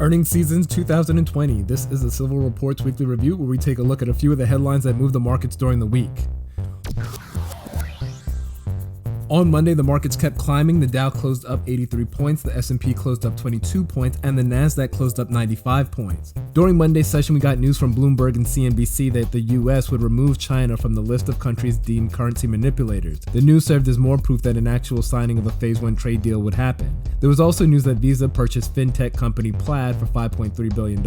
Earnings season 2020. This is the Seville Reports Weekly Review, where we take a look at a few of the headlines that moved the markets during the week. On Monday, the markets kept climbing. The Dow closed up 83 points, the S&P closed up 22 points, and the Nasdaq closed up 95 points. During Monday's session, we got news from Bloomberg and CNBC that the US would remove China from the list of countries deemed currency manipulators. The news served as more proof that an actual signing of a Phase 1 trade deal would happen. There was also news that Visa purchased FinTech company Plaid for $5.3 billion.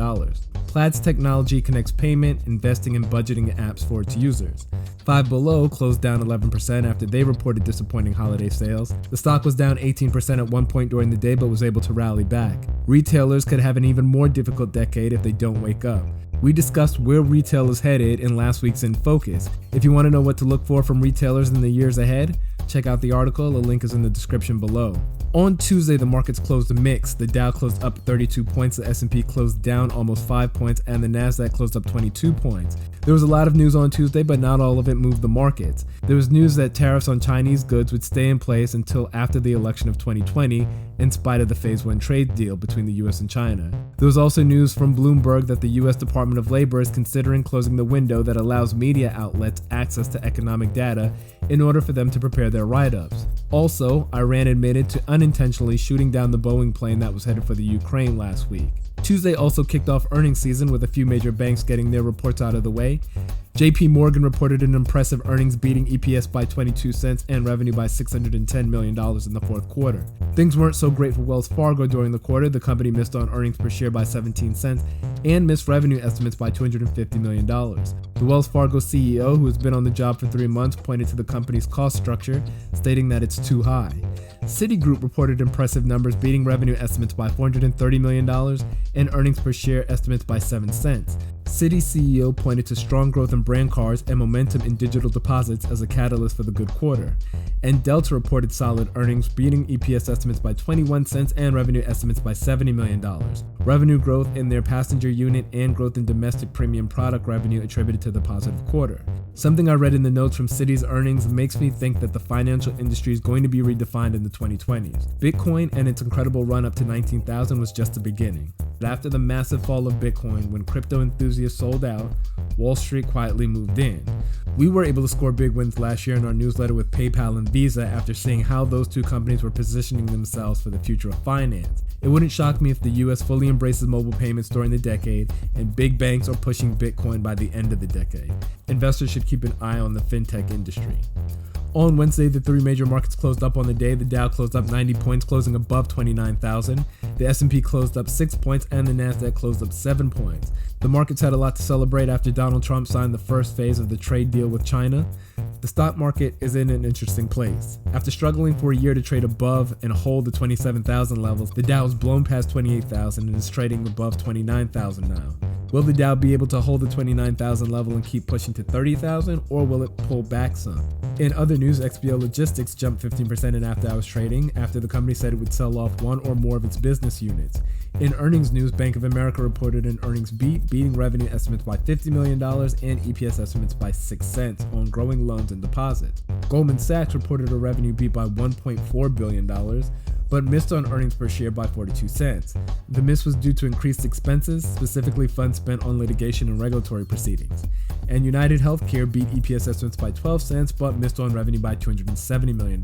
Plaid's technology connects payment, investing, and budgeting apps for its users. Five Below closed down 11% after they reported disappointing holiday sales. The stock was down 18% at one point during the day, but was able to rally back. Retailers could have an even more difficult decade if they don't wake up. We discussed where retail is headed in last week's In Focus. If you want to know what to look for from retailers in the years ahead, check out the article. The link is in the description below. On Tuesday, the markets closed mixed. The Dow closed up 32 points, the S&P closed down almost 5 points, and the Nasdaq closed up 22 points. There was a lot of news on Tuesday, but not all of it moved the markets. There was news that tariffs on Chinese goods would stay in place until after the election of 2020, in spite of the Phase 1 trade deal between the US and China. There was also news from Bloomberg that the US Department of Labor is considering closing the window that allows media outlets access to economic data in order for them to prepare their write-ups. Also, Iran admitted to unintentionally shooting down the Boeing plane that was headed for the Ukraine last week. Tuesday also kicked off earnings season with a few major banks getting their reports out of the way. JP Morgan reported an impressive earnings, beating EPS by 22 cents and revenue by $610 million in the fourth quarter. Things weren't so great for Wells Fargo during the quarter. The company missed on earnings per share by 17 cents and missed revenue estimates by $250 million. The Wells Fargo CEO, who has been on the job for 3 months, pointed to the company's cost structure, stating that it's too high. Citigroup reported impressive numbers, beating revenue estimates by $430 million and earnings per share estimates by 7 cents. Citi CEO pointed to strong growth in brand cards and momentum in digital deposits as a catalyst for the good quarter. And Delta reported solid earnings, beating EPS estimates by 21 cents and revenue estimates by $70 million. Revenue growth in their passenger unit and growth in domestic premium product revenue attributed to the positive quarter. Something I read in the notes from Citi's earnings makes me think that the financial industry is going to be redefined in the 2020s. Bitcoin and its incredible run up to 19,000 was just the beginning. But after the massive fall of Bitcoin, when crypto enthusiasts sold out, Wall Street quietly moved in. We were able to score big wins last year in our newsletter with PayPal and Visa after seeing how those two companies were positioning themselves for the future of finance. It wouldn't shock me if the US fully embraces mobile payments during the decade and big banks are pushing Bitcoin by the end of the decade. Investors should keep an eye on the FinTech industry. On Wednesday, the three major markets closed up on the day. The Dow closed up 90 points, closing above 29,000. The S&P closed up 6 points, and the Nasdaq closed up 7 points. The markets had a lot to celebrate after Donald Trump signed the first phase of the trade deal with China. The stock market is in an interesting place. After struggling for a year to trade above and hold the 27,000 levels, the Dow has blown past 28,000 and is trading above 29,000 now. Will the Dow be able to hold the 29,000 level and keep pushing to 30,000, or will it pull back some? In other news, XPO Logistics jumped 15% in after-hours trading after the company said it would sell off one or more of its business units. In earnings news, Bank of America reported an earnings beating revenue estimates by $50 million and EPS estimates by 6 cents on growing loans and deposits. Goldman Sachs reported a revenue beat by $1.4 billion, but missed on earnings per share by 42 cents. The miss was due to increased expenses, specifically funds spent on litigation and regulatory proceedings. And United Healthcare beat EPS estimates by 12 cents, but missed on revenue by $270 million.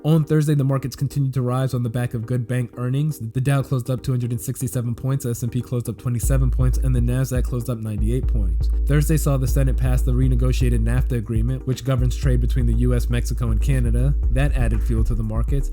On Thursday, the markets continued to rise on the back of good bank earnings. The Dow closed up 267 points, the S&P closed up 27 points, and the Nasdaq closed up 98 points. Thursday saw the Senate pass the renegotiated NAFTA agreement, which governs trade between the US, Mexico, and Canada. That added fuel to the markets.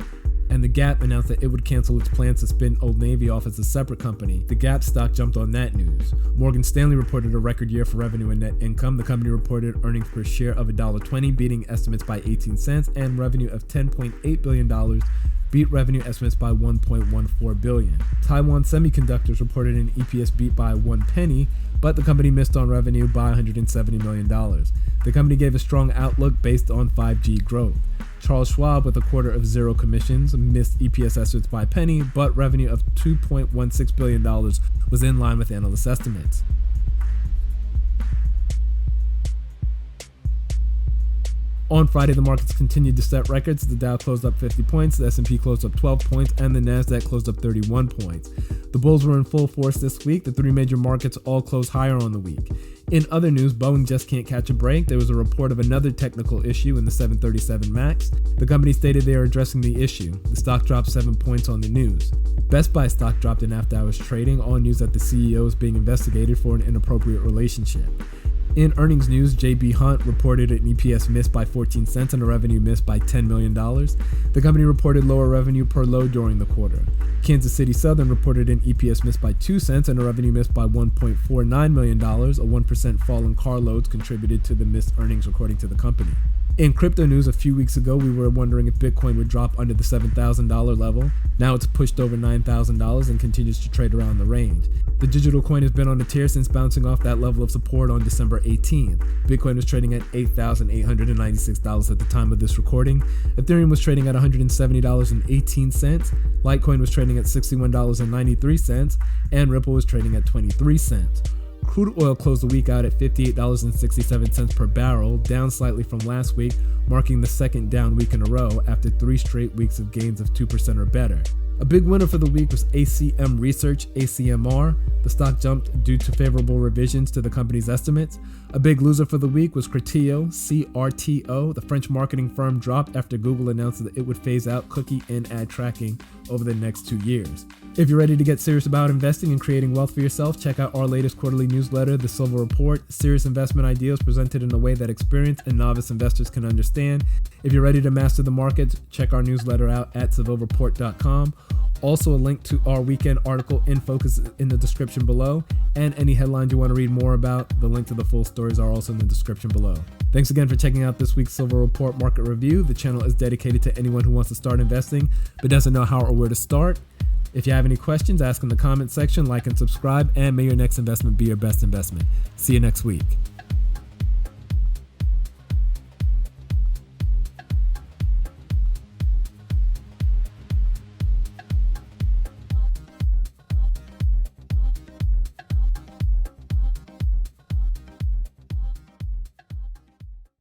And the Gap announced that it would cancel its plans to spin Old Navy off as a separate company. The Gap stock jumped on that news. Morgan Stanley reported a record year for revenue and net income. The company reported earnings per share of $1.20, beating estimates by 18 cents, and revenue of $10.8 billion, beat revenue estimates by $1.14 billion. Taiwan Semiconductors reported an EPS beat by 1 penny, but the company missed on revenue by $170 million. The company gave a strong outlook based on 5G growth. Charles Schwab, with a quarter of zero commissions, missed EPS estimates by a penny, but revenue of $2.16 billion was in line with analyst estimates. On Friday, the markets continued to set records. The Dow closed up 50 points, the S&P closed up 12 points, and the Nasdaq closed up 31 points. The bulls were in full force this week. The three major markets all closed higher on the week. In other news, Boeing just can't catch a break. There was a report of another technical issue in the 737 MAX. The company stated they are addressing the issue. The stock dropped 7 points on the news. Best Buy stock dropped in after-hours trading on news that the CEO is being investigated for an inappropriate relationship. In earnings news, J.B. Hunt reported an EPS miss by 14 cents and a revenue miss by $10 million. The company reported lower revenue per load during the quarter. Kansas City Southern reported an EPS miss by 2 cents and a revenue miss by $1.49 million. A 1% fall in car loads contributed to the missed earnings, according to the company. In crypto news, a few weeks ago, we were wondering if Bitcoin would drop under the $7,000 level. Now it's pushed over $9,000 and continues to trade around the range. The digital coin has been on a tear since bouncing off that level of support on December 18th. Bitcoin was trading at $8,896 at the time of this recording. Ethereum was trading at $170.18. Litecoin was trading at $61.93, and Ripple was trading at 23 cents. Crude oil closed the week out at $58.67 per barrel, down slightly from last week, marking the second down week in a row after 3 straight weeks of gains of 2% or better. A big winner for the week was ACM Research, ACMR. The stock jumped due to favorable revisions to the company's estimates. A big loser for the week was Criteo, CRTO. The French marketing firm dropped after Google announced that it would phase out cookie and ad tracking over the next 2 years. If you're ready to get serious about investing and creating wealth for yourself, check out our latest quarterly newsletter, The Silver Report. Serious investment ideas presented in a way that experienced and novice investors can understand. If you're ready to master the markets, check our newsletter out at SevilleReport.com. Also, a link to our weekend article in focus in the description below, and any headlines you want to read more about, the link to the full stories are also in the description below. Thanks again for checking out this week's Silver Report Market Review. The channel is dedicated to anyone who wants to start investing but doesn't know how or where to start. If you have any questions, ask in the comment section, like and subscribe, and may your next investment be your best investment. See you next week.